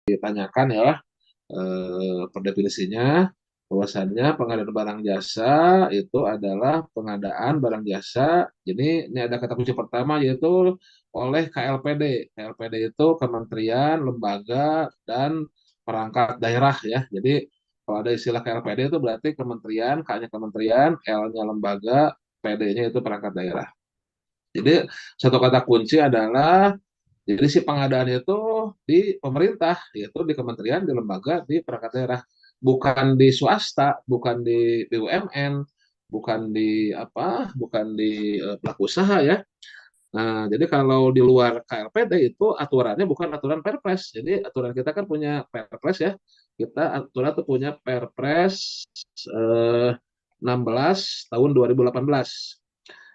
ditanyakan ya, per definisinya bahwasannya pengadaan barang jasa itu adalah pengadaan barang jasa. Jadi ini ada kata kunci pertama yaitu oleh KLPD. KLPD itu kementerian, lembaga, dan perangkat daerah ya. Jadi kalau ada istilah KLPD itu berarti kementerian, K-nya kementerian, L-nya lembaga, PD-nya itu perangkat daerah. Jadi satu kata kunci adalah jadi si pengadaan itu di pemerintah, yaitu di kementerian, di lembaga, di perangkat daerah, bukan di swasta, bukan di BUMN, bukan di apa, bukan di pelaku usaha ya. Nah, jadi kalau di luar KLPD itu aturannya bukan aturan Perpres. Jadi aturan kita kan punya Perpres ya. Kita aturan tuh punya Perpres eh, 16 tahun 2018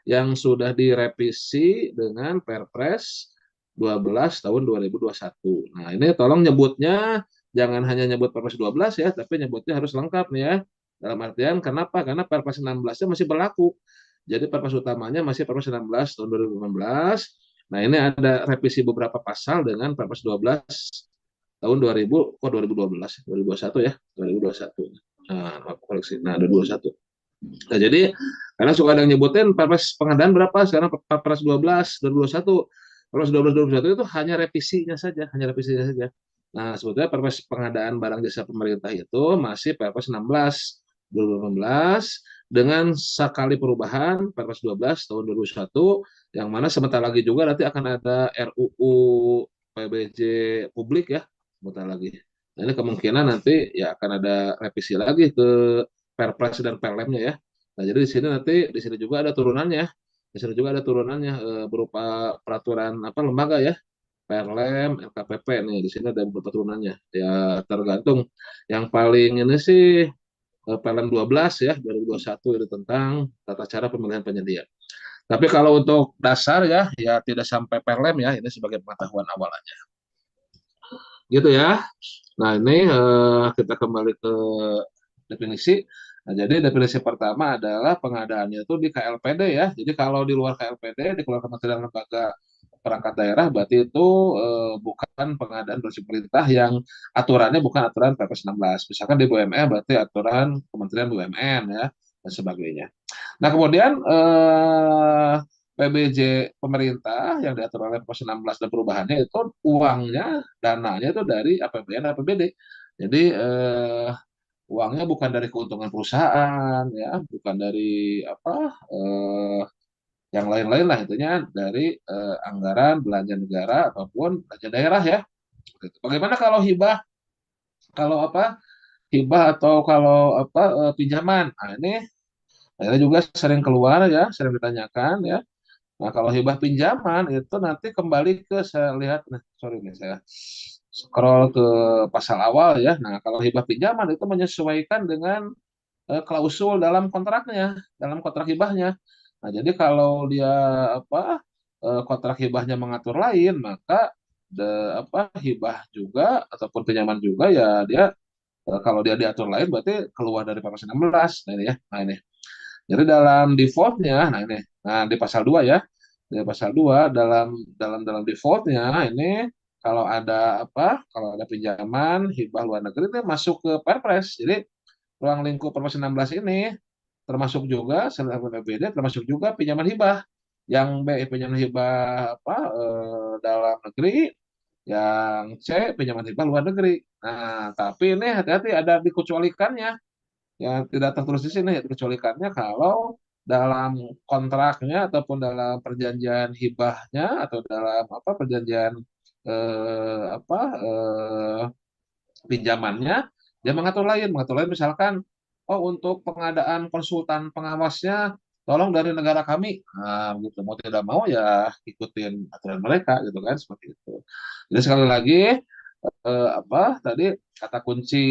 yang sudah direvisi dengan Perpres 12 tahun 2021. Nah, ini tolong nyebutnya jangan hanya nyebut Perpres 12 ya, tapi nyebutnya harus lengkap nih ya. Dalam artian kenapa? Karena Perpres 16-nya masih berlaku. Jadi Perpres utamanya masih Perpres 16 tahun 2015. Nah, ini ada revisi beberapa pasal dengan Perpres 12 tahun 2000, kok 2012, 2021 ya, 2021. Nah, koreksi. Nah, 2021. Nah, jadi karena suka ada yang nyebutin Perpres pengadaan berapa sekarang Perpres 12 2021. Perpres 12 2021 itu hanya revisinya saja, hanya revisinya saja. Nah, sebetulnya Perpres pengadaan barang jasa pemerintah itu masih Perpres 16 2018 dengan sekali perubahan Perpres 12 tahun 2021 yang mana sebentar lagi juga nanti akan ada RUU PBJ publik ya, sebentar lagi. Nah, ini kemungkinan nanti ya akan ada revisi lagi ke Perpres dan Perlemnya ya. Nah, jadi di sini juga ada turunannya. Di sini juga ada turunannya berupa peraturan apa lembaga ya, Perlem, LKPP nih. Di sini ada beberapa turunannya. Ya tergantung. Yang paling ini sih Perlem 12 ya 2021 itu tentang tata cara pemilihan penyedia. Tapi kalau untuk dasar ya, ya tidak sampai Perlem ya. Ini sebagai pengetahuan awal aja. Gitu ya. Nah, ini kita kembali ke definisi. Nah, jadi definisi pertama adalah pengadaannya itu di KLPD ya. Jadi kalau di luar KLPD, di luar Kementerian Lembaga Perangkat Daerah, berarti itu bukan pengadaan bersih pemerintah yang aturannya bukan aturan Perpres 16. Misalkan di BUMN berarti aturan Kementerian BUMN ya dan sebagainya. Nah, kemudian PBJ pemerintah yang diatur oleh Perpres 16 dan perubahannya itu uangnya, dananya itu dari APBN dan APBD. Jadi uangnya bukan dari keuntungan perusahaan ya, bukan dari apa yang lain-lain lah itunya dari anggaran belanja negara ataupun belanja daerah ya. Bagaimana kalau hibah, kalau apa hibah atau kalau apa pinjaman? Nah, ini akhirnya juga sering keluar ya, sering ditanyakan ya. Nah, kalau hibah pinjaman itu nanti kembali ke saya lihat, nah, sorry nih saya scroll ke pasal awal ya. Nah, kalau hibah pinjaman itu menyesuaikan dengan klausul dalam kontraknya, dalam kontrak hibahnya. Nah, jadi kalau dia apa kontrak hibahnya mengatur lain, maka apa hibah juga ataupun pinjaman juga ya dia kalau dia diatur lain berarti keluar dari pasal 16. Nah, ini ya. Nah, ini. Jadi dalam defaultnya, nah ini, nah di pasal 2 ya, di pasal 2 dalam defaultnya ini kalau ada apa, kalau ada pinjaman hibah luar negeri itu masuk ke Perpres. Jadi ruang lingkup Perpres 16 ini termasuk juga selain APBD termasuk juga pinjaman hibah yang B pinjaman hibah apa dalam negeri, yang C pinjaman hibah luar negeri. Nah, tapi ini hati-hati ada dikecualikannya yang tidak tertulis di sini dikecualikannya kalau dalam kontraknya ataupun dalam perjanjian hibahnya atau dalam apa perjanjian apa pinjamannya dia mengatur lain misalkan oh untuk pengadaan konsultan pengawasnya tolong dari negara kami nah gitu mau tidak mau ya ikutin aturan mereka gitu kan seperti itu. Jadi sekali lagi apa tadi kata kunci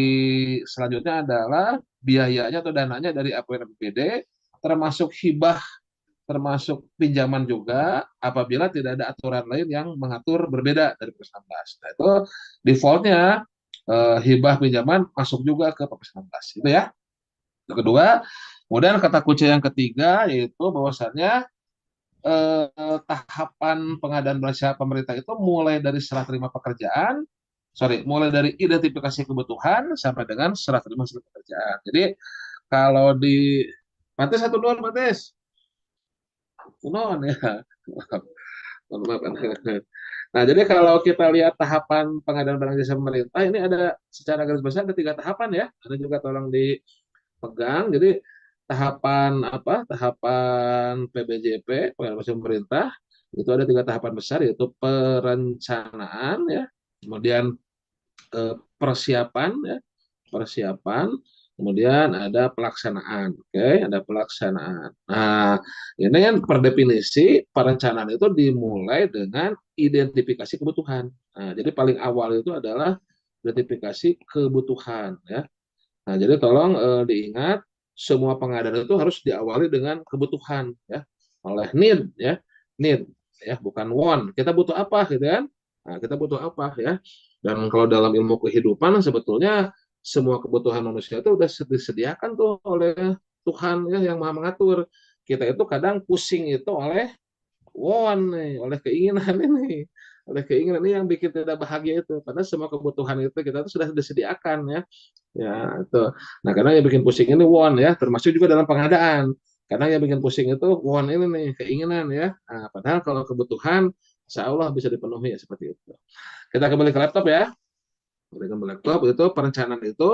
selanjutnya adalah biayanya atau dananya dari APBD termasuk hibah termasuk pinjaman juga apabila tidak ada aturan lain yang mengatur berbeda dari Perpres 16. Nah, itu defaultnya hibah pinjaman masuk juga ke Perpres 16. Itu ya. Yang kedua, kemudian kata kunci yang ketiga yaitu bahwasannya tahapan pengadaan belanja pemerintah itu mulai dari serah terima pekerjaan mulai dari identifikasi kebutuhan sampai dengan serah terima hasil pekerjaan. Jadi kalau di Matis satu dua Matis, non ya. Maaf. Nah, jadi kalau kita lihat tahapan pengadaan barang jasa pemerintah ini ada secara garis besar ada tiga tahapan ya. Ada juga tolong dipegang. Jadi tahapan apa? Tahapan PBJP pengadaan barang pemerintah itu ada tiga tahapan besar yaitu perencanaan ya, kemudian persiapan ya, persiapan, kemudian ada pelaksanaan. Oke, ada pelaksanaan. Nah, ini kan per definisi perencanaan itu dimulai dengan identifikasi kebutuhan. Nah, jadi paling awal itu adalah identifikasi kebutuhan ya. Nah, jadi tolong diingat semua pengadaan itu harus diawali dengan kebutuhan ya, oleh need ya, need ya, bukan want. Kita butuh apa gitu kan? Nah, kita butuh apa ya? Dan kalau dalam ilmu kehidupan sebetulnya semua kebutuhan manusia itu sudah disediakan tuh oleh Tuhan ya yang Maha mengatur. Kita itu kadang pusing itu oleh want nih, oleh keinginan ini. Oleh keinginan ini yang bikin tidak bahagia itu. Karena semua kebutuhan itu kita itu sudah disediakan ya. Ya, itu. Nah, karena yang bikin pusing ini want ya, termasuk juga dalam pengadaan. Karena yang bikin pusing itu want ini nih, keinginan ya. Nah, padahal kalau kebutuhan, insya Allah bisa dipenuhi ya seperti itu. Kita kembali ke laptop ya. Kembali ke laptop itu perencanaan itu,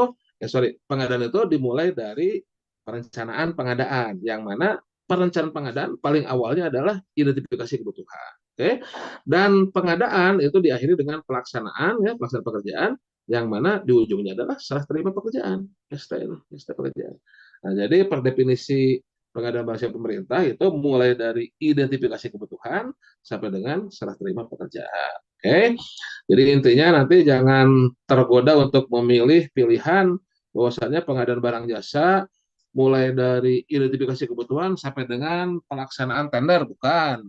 pengadaan itu dimulai dari perencanaan pengadaan, yang mana perencanaan pengadaan paling awalnya adalah identifikasi kebutuhan. Oke, dan pengadaan itu diakhiri dengan pelaksanaan ya, pelaksanaan pekerjaan yang mana di ujungnya adalah serah terima pekerjaan, STN, ST pekerjaan. Nah, jadi per definisi pengadaan bahasa pemerintah itu mulai dari identifikasi kebutuhan sampai dengan serah terima pekerjaan. Oke, jadi intinya nanti jangan tergoda untuk memilih pilihan bahwasannya pengadaan barang jasa mulai dari identifikasi kebutuhan sampai dengan pelaksanaan tender, bukan.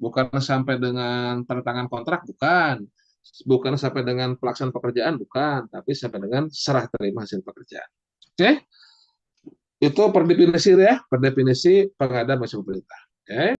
Bukan sampai dengan tanda tangan kontrak, bukan. Bukan sampai dengan pelaksanaan pekerjaan, bukan. Tapi sampai dengan serah terima hasil pekerjaan. Oke? Itu per definisi ya, per definisi pengadaan bahasa pemerintah. Oke?